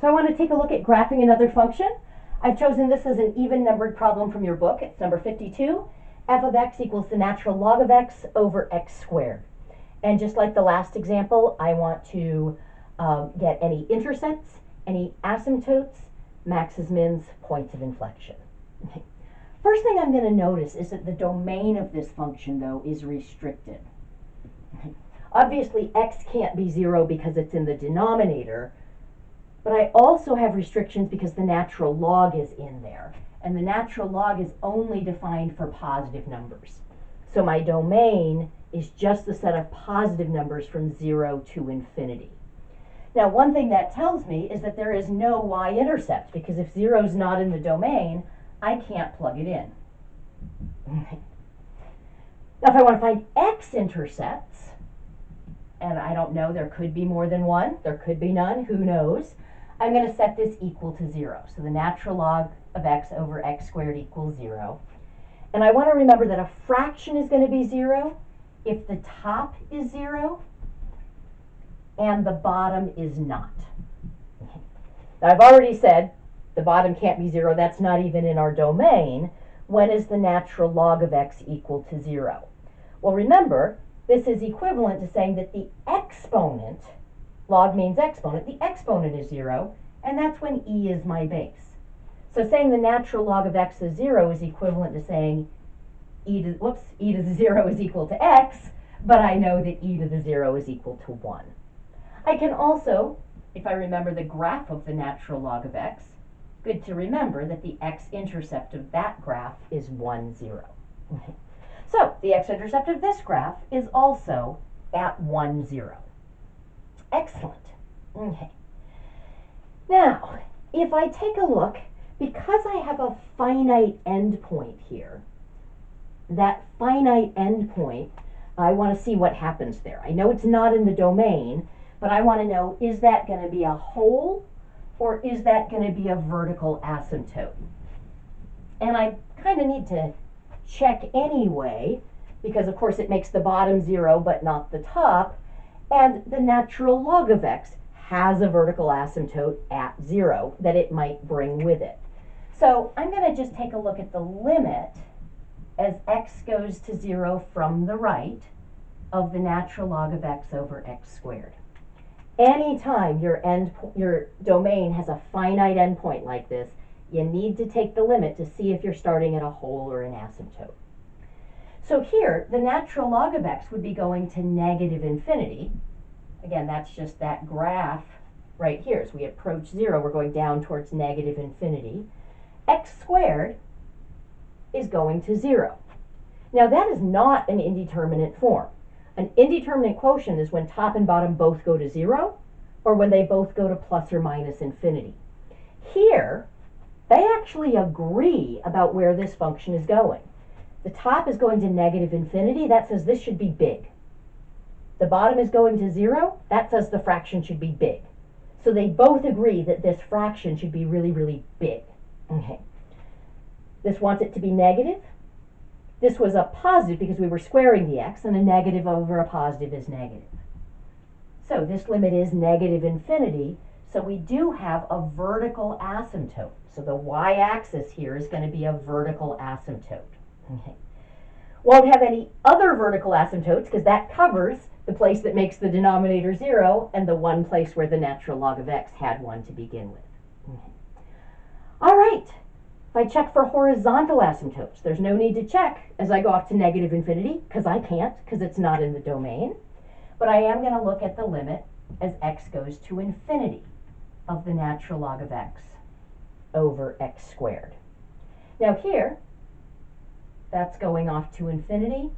So I want to take a look at graphing another function. I've chosen this as an even numbered problem from your book. It's number 52. F of x equals the natural log of x over x squared. And just like the last example, I want to get any intercepts, any asymptotes, maxes, mins, points of inflection. First thing I'm going to notice is that the domain of this function, though, is restricted. Obviously, x can't be 0 because it's in the denominator, but I also have restrictions because the natural log is in there. And the natural log is only defined for positive numbers. So my domain is just the set of positive numbers from 0 to infinity. Now, one thing that tells me is that there is no y-intercept, because if 0 is not in the domain, I can't plug it in. Now, if I want to find x-intercepts, and I don't know, there could be more than one, there could be none, who knows, I'm going to set this equal to 0. So the natural log of x over x squared equals 0. And I want to remember that a fraction is going to be 0 if the top is 0 and the bottom is not. Now, I've already said the bottom can't be 0. That's not even in our domain. When is the natural log of x equal to 0? Well, remember, this is equivalent to saying that the exponent, log means exponent, the exponent is 0, and that's when e is my base. So saying the natural log of x is 0 is equivalent to saying e to the 0 is equal to x, but I know that e to the 0 is equal to 1. I can also, if I remember the graph of the natural log of x, good to remember that the x-intercept of that graph is 1, 0. So the x-intercept of this graph is also at 1, 0. Excellent. Okay. Now, if I take a look, because I have a finite endpoint here, that finite endpoint, I want to see what happens there. I know it's not in the domain, but I want to know, is that going to be a hole or is that going to be a vertical asymptote? And I kind of need to check anyway, because of course it makes the bottom 0 but not the top, and the natural log of x has a vertical asymptote at 0 that it might bring with it. So I'm going to just take a look at the limit as x goes to 0 from the right of the natural log of x over x squared. Anytime your domain has a finite endpoint like this, you need to take the limit to see if you're starting at a hole or an asymptote. So here, the natural log of x would be going to negative infinity. Again, that's just that graph right here. As we approach 0, we're going down towards negative infinity. X squared is going to 0. Now, that is not an indeterminate form. An indeterminate quotient is when top and bottom both go to 0, or when they both go to plus or minus infinity. Here, they actually agree about where this function is going. The top is going to negative infinity. That says this should be big. The bottom is going to 0. That says the fraction should be big. So they both agree that this fraction should be really, really big. Okay. This wants it to be negative. This was a positive because we were squaring the x, and a negative over a positive is negative. So this limit is negative infinity, so we do have a vertical asymptote. So the y-axis here is going to be a vertical asymptote. Okay. Won't have any other vertical asymptotes because that covers the place that makes the denominator 0 and the one place where the natural log of x had 1 to begin with. Okay. All right. If I check for horizontal asymptotes, there's no need to check as I go off to negative infinity, because I can't, because it's not in the domain. But I am going to look at the limit as x goes to infinity of the natural log of x over x squared. Now here, that's going off to infinity,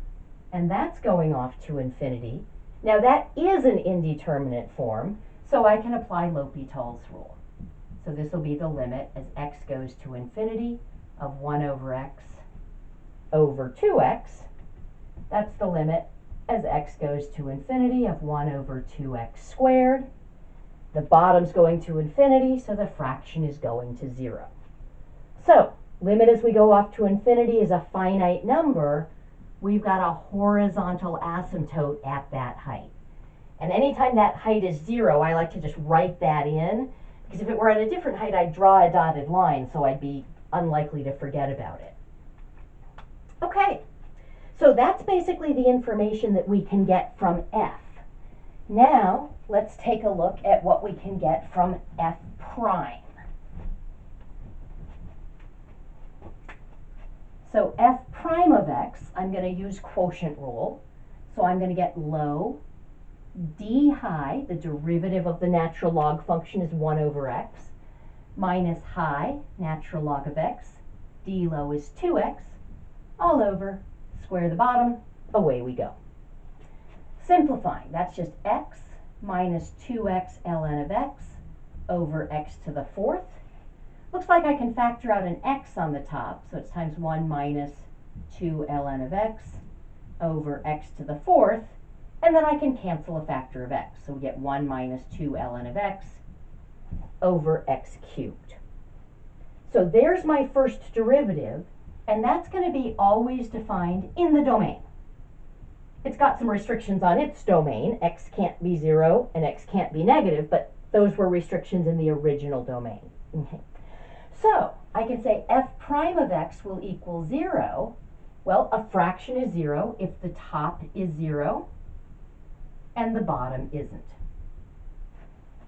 and that's going off to infinity. Now that is an indeterminate form, so I can apply L'Hopital's rule. So this will be the limit as x goes to infinity of 1 over x over 2x. That's the limit as x goes to infinity of 1 over 2x squared. The bottom's going to infinity, so the fraction is going to 0. So limit as we go off to infinity is a finite number. We've got a horizontal asymptote at that height. And anytime that height is 0, I like to just write that in, Because if it were at a different height, I'd draw a dotted line, so I'd be unlikely to forget about it. Okay, so that's basically the information that we can get from f. Now, let's take a look at what we can get from f prime. So f prime of x, I'm going to use quotient rule. So I'm going to get low d high, the derivative of the natural log function is 1 over x, minus high, natural log of x, d low is 2x, all over, square the bottom, away we go. Simplifying, that's just x minus 2x ln of x over x to the fourth. Looks like I can factor out an x on the top, so it's times 1 minus 2 ln of x over x to the fourth, and then I can cancel a factor of x. So we get 1 minus 2 ln of x over x cubed. So there's my first derivative, and that's going to be always defined in the domain. It's got some restrictions on its domain. X can't be 0 and x can't be negative, but those were restrictions in the original domain. Okay. So I can say f prime of x will equal 0. Well, a fraction is 0 if the top is 0 and the bottom isn't.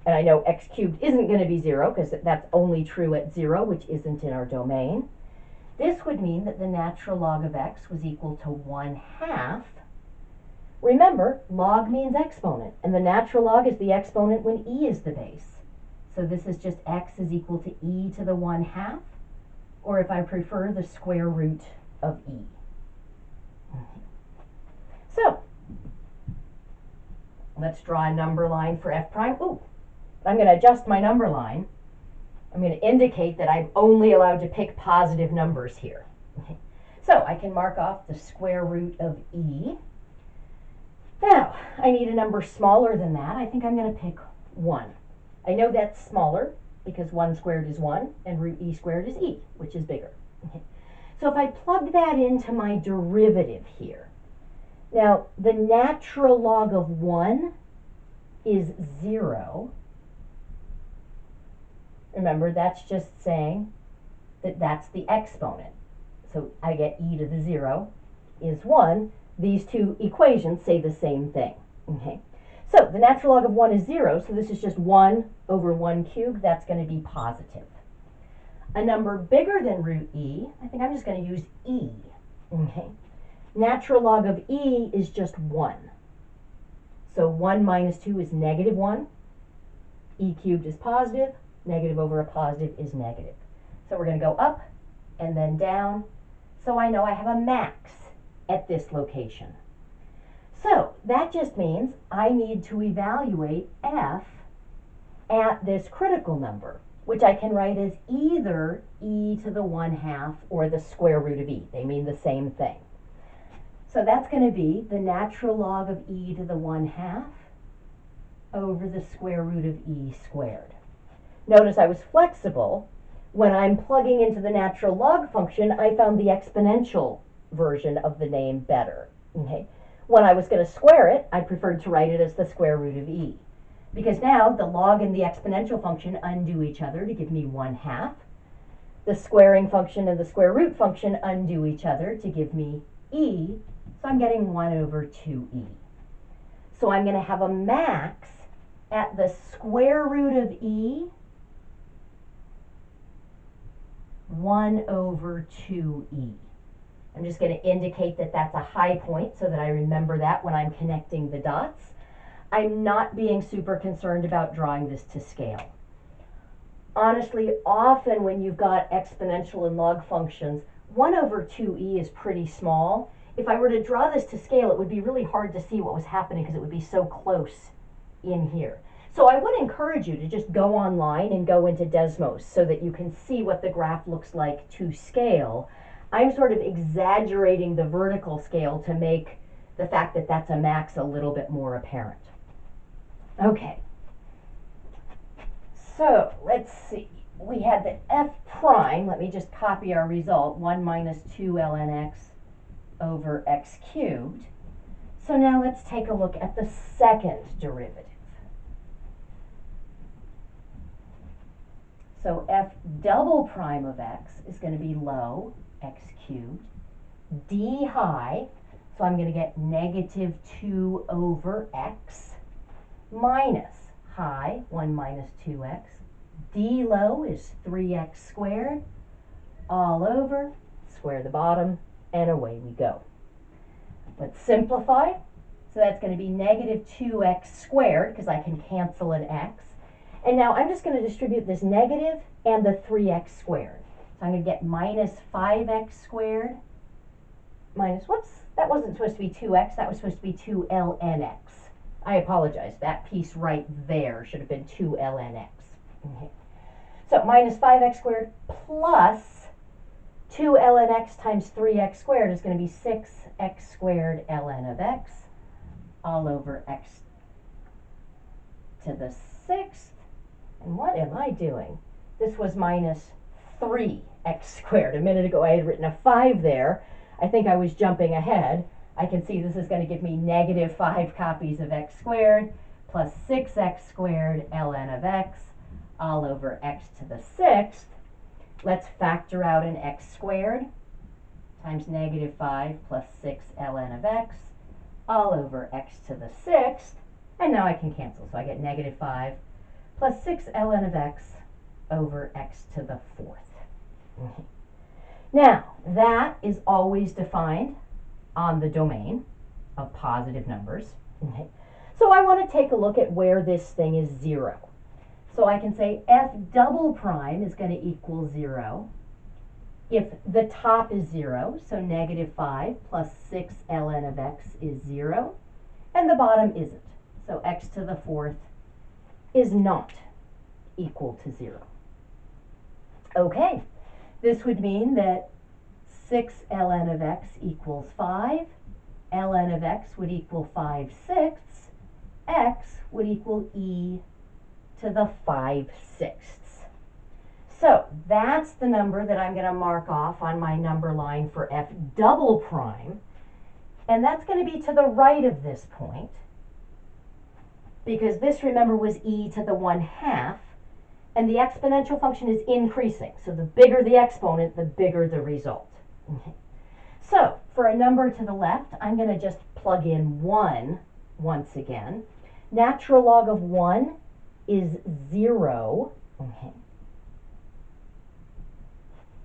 And I know x cubed isn't going to be 0 because that's only true at 0, which isn't in our domain. This would mean that the natural log of x was equal to 1/2. Remember, log means exponent, and the natural log is the exponent when e is the base. So this is just x is equal to e to the 1/2, or if I prefer, the square root of e. So, let's draw a number line for f prime. Ooh, I'm going to adjust my number line. I'm going to indicate that I'm only allowed to pick positive numbers here. Okay. So I can mark off the square root of e. Now, I need a number smaller than that. I think I'm going to pick 1. I know that's smaller because 1 squared is 1 and root e squared is e, which is bigger. Okay. So if I plug that into my derivative here, now the natural log of 1 is 0. Remember, that's just saying that that's the exponent. So I get e to the 0 is 1. These two equations say the same thing. Okay. So the natural log of 1 is 0, so this is just 1 over 1 cubed. That's going to be positive. A number bigger than root e, I think I'm just going to use e. Okay. Natural log of e is just 1. So 1 minus 2 is negative 1. E cubed is positive. Negative over a positive is negative. So we're going to go up and then down. So I know I have a max at this location. So that just means I need to evaluate f at this critical number, which I can write as either e to the 1/2 or the square root of e. They mean the same thing. So that's going to be the natural log of e to the 1/2 over the square root of e squared. Notice I was flexible. When I'm plugging into the natural log function, I found the exponential version of the name better. Okay. When I was going to square it, I preferred to write it as the square root of e. Because now the log and the exponential function undo each other to give me 1/2. The squaring function and the square root function undo each other to give me e. So I'm getting 1 over 2e. So I'm going to have a max at the square root of e 1 over 2e. I'm just going to indicate that that's a high point so that I remember that when I'm connecting the dots. I'm not being super concerned about drawing this to scale. Honestly, often when you've got exponential and log functions, 1 over 2e is pretty small. If I were to draw this to scale, it would be really hard to see what was happening because it would be so close in here. So I would encourage you to just go online and go into Desmos so that you can see what the graph looks like to scale. I'm sort of exaggerating the vertical scale to make the fact that that's a max a little bit more apparent. Okay. So let's see. We had the f prime. Let me just copy our result. 1 minus 2 ln x over x cubed. So now let's take a look at the second derivative. So f double prime of x is going to be low, x cubed, d high, so I'm going to get negative 2 over x, minus high, 1 minus 2x, d low is 3x squared, all over, square the bottom, and away we go. Let's simplify. So that's going to be negative 2x squared, because I can cancel an x. And now I'm just going to distribute this negative and the 3x squared. So I'm going to get minus 5x squared minus, whoops, that wasn't supposed to be 2x, that was supposed to be 2 ln x. I apologize, that piece right there should have been 2 ln x. Okay. So minus 5x squared plus 2 ln x times 3x squared is going to be 6x squared ln of x, all over x to the 6th. And what am I doing? This was minus 3x squared. A minute ago I had written a 5 there. I think I was jumping ahead. I can see this is going to give me negative 5 copies of x squared plus 6x squared ln of x, all over x to the 6th. Let's factor out an x squared times negative 5 plus 6 ln of x, all over x to the 6th. And now I can cancel. So I get negative 5 plus 6 ln of x over x to the 4th. Now, that is always defined on the domain of positive numbers. So I want to take a look at where this thing is 0. So I can say f double prime is going to equal 0 if the top is 0, so negative 5 plus 6 ln of x is 0, and the bottom isn't. So x to the 4th is not equal to 0. Okay, this would mean that 6 ln of x equals 5, ln of x would equal 5/6, x would equal e to the 5/6. So that's the number that I'm going to mark off on my number line for f double prime, and that's going to be to the right of this point, because this, remember, was e to the 1/2, and the exponential function is increasing. So the bigger the exponent, the bigger the result. Okay. So for a number to the left, I'm going to just plug in 1 once again. Natural log of 1 is 0. Okay.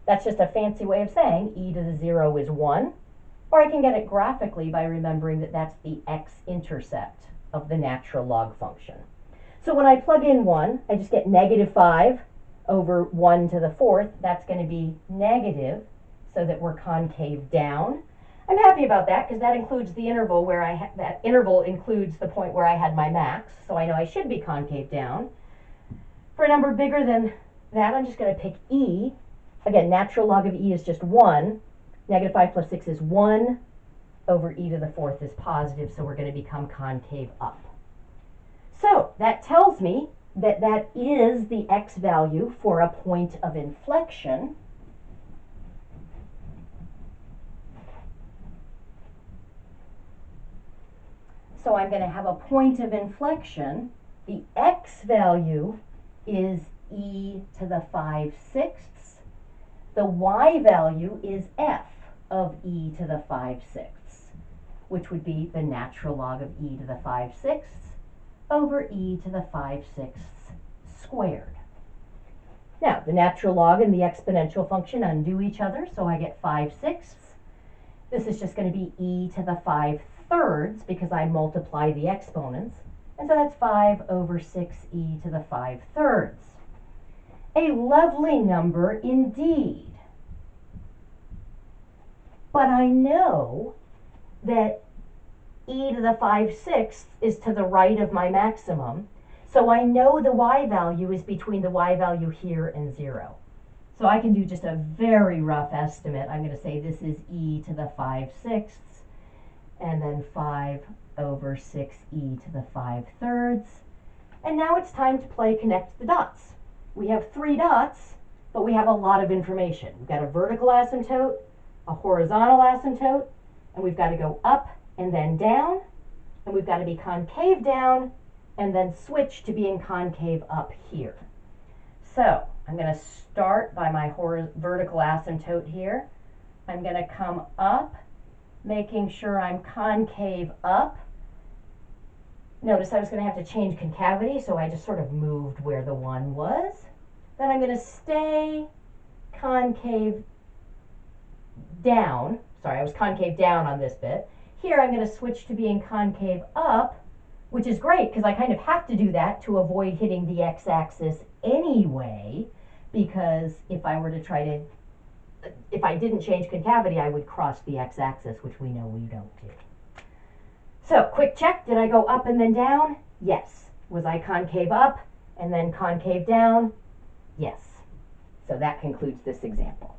That's just a fancy way of saying e to the 0 is 1. Or I can get it graphically by remembering that that's the x-intercept of the natural log function. So when I plug in 1, I just get negative 5 over 1 to the 4th. That's going to be negative, so that we're concave down. I'm happy about that because that includes the interval where that interval includes the point where I had my max, so I know I should be concave down. For a number bigger than that, I'm just going to pick e. Again, natural log of e is just 1. Negative 5 plus 6 is 1 over e to the 4th is positive, so we're going to become concave up. So that tells me that that is the x value for a point of inflection. So I'm going to have a point of inflection. The x value is e to the 5/6. The y value is f of e to the 5/6, which would be the natural log of e to the 5/6 over e to the 5/6 squared. Now, the natural log and the exponential function undo each other, so I get 5/6. This is just going to be e to the 5/3 because I multiply the exponents, and so that's 5 over 6e to the 5/3. A lovely number indeed. But I know that e to the 5/6 is to the right of my maximum, so I know the y value is between the y value here and 0. So I can do just a very rough estimate. I'm going to say this is e to the 5/6, and then 5 over 6e to the 5/3. And now it's time to play connect the dots. We have 3 dots, but we have a lot of information. We've got a vertical asymptote, a horizontal asymptote, and we've got to go up and then down, and we've got to be concave down and then switch to being concave up here. So I'm going to start by my vertical asymptote here. I'm going to come up, making sure I'm concave up. Notice I was going to have to change concavity, so I just sort of moved where the 1 was. Then I'm going to stay concave down. Sorry, I was concave down on this bit. Here I'm going to switch to being concave up, which is great because I kind of have to do that to avoid hitting the x-axis anyway, because if I were to try to, if I didn't change concavity, I would cross the x-axis, which we know we don't do. So, quick check, did I go up and then down? Yes. Was I concave up and then concave down? Yes. So that concludes this example.